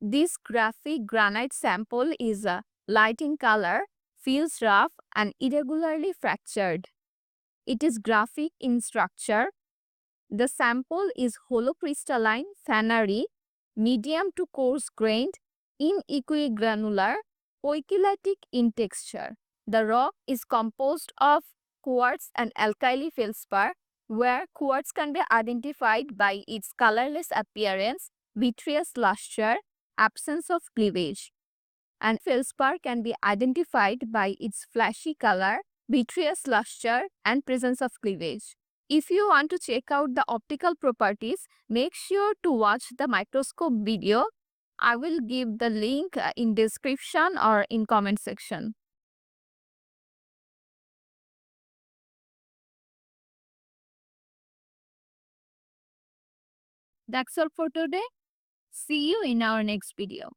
This graphic granite sample is light in color, feels rough and irregularly fractured. It is graphic in structure. The sample is holocrystalline, fanary, medium to coarse grained, inequigranular, poikilatic in texture. The rock is composed of quartz and alkali feldspar, where quartz can be identified by its colorless appearance, vitreous luster, absence of cleavage, and feldspar can be identified by its flashy color, vitreous luster, and presence of cleavage. If you want to check out the optical properties, make sure to watch the microscope video. I will give the link in description or in comment section. That's all for today. See you in our next video.